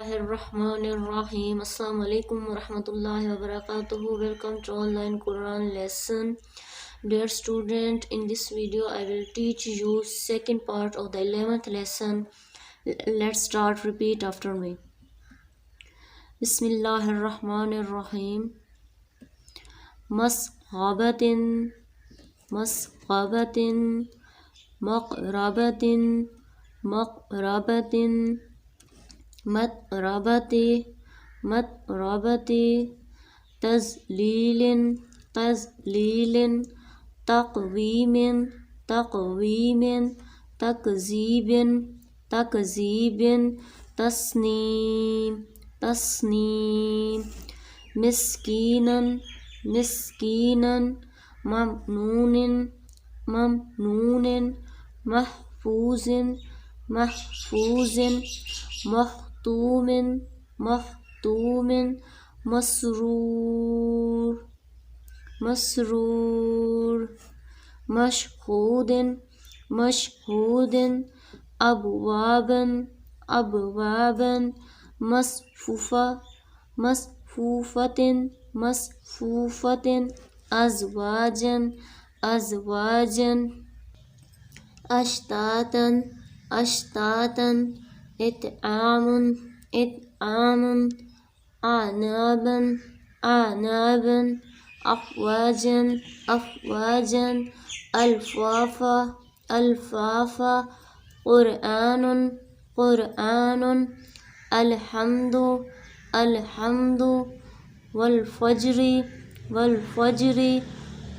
Bismillahirrahmanirrahim. Assalamu alaikum warahmatullahi wabarakatuh. Welcome to online Quran lesson. Dear student, in this video I will teach you second part of the 11th lesson. Let's start. Repeat after me. Bismillahirrahmanirrahim. Masghabatin, masghabatin, maqrabatin, maqrabatin, مطربتی مطربتی تذلیل تذلیل تقویم تقویم تکذیب تکذیب تسنیم تسنیم مسکینا مسکینا ممنون ممنون محفوظ محفوظ محتوم محتوم مسرور مسرور مشهود مشهود ابوابا ابوابا مصفوفة مصفوفة مصفوفة ازواجا ازواجا اشتاتا اشتاتا إطعام إطعام أعنابا أعنابا أفواجا أفواجا ألفافا ألفافا قرآن قرآن الحمد الحمد والفجر والفجر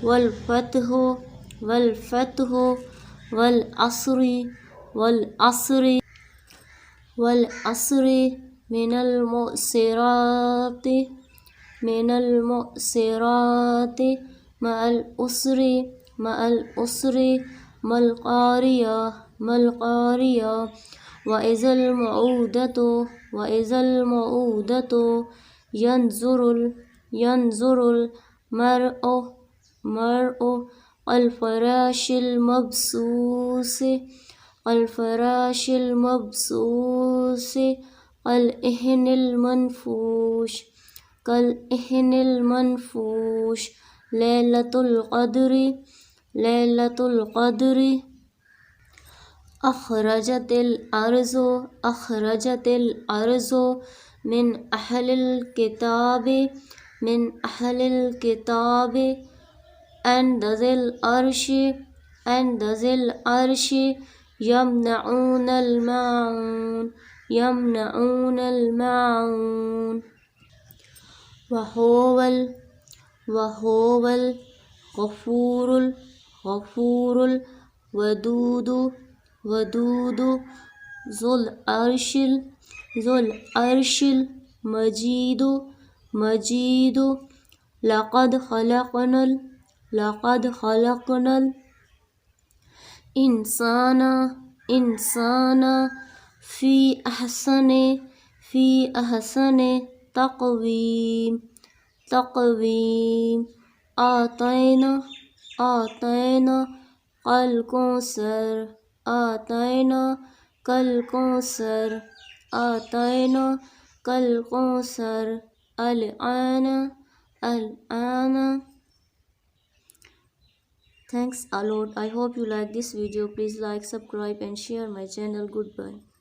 والفتح والفتح والعصر والعصر والعصر من المؤسرات من المؤسرات مع الأسر مع الأسر ما القارية ما القارية وإذا الموءودة وإذا الموءودة ينظر المرء مرء الفراش المبثوث الفراش المبثوث كالإهن المنفوش كالإهن المنفوش ليلة القدر ليلة القدر أخرجت الأرض أخرجت الأرض من أهل الكتاب من أهل الكتاب عند ذي العرش عند ذي العرش يمنعون الماعون يمنعون الماعون وهو الغفور الغفور الودود ودود ذو العرش المجيد مجيد لقد خلقنا الإنسان في أحسن تقويم تقويم أعطينا الكوثر أعطينا الكوثر أعطينا الكوثر الآن Thanks a lot. I hope you like this video. Please like, subscribe and share my channel. Goodbye.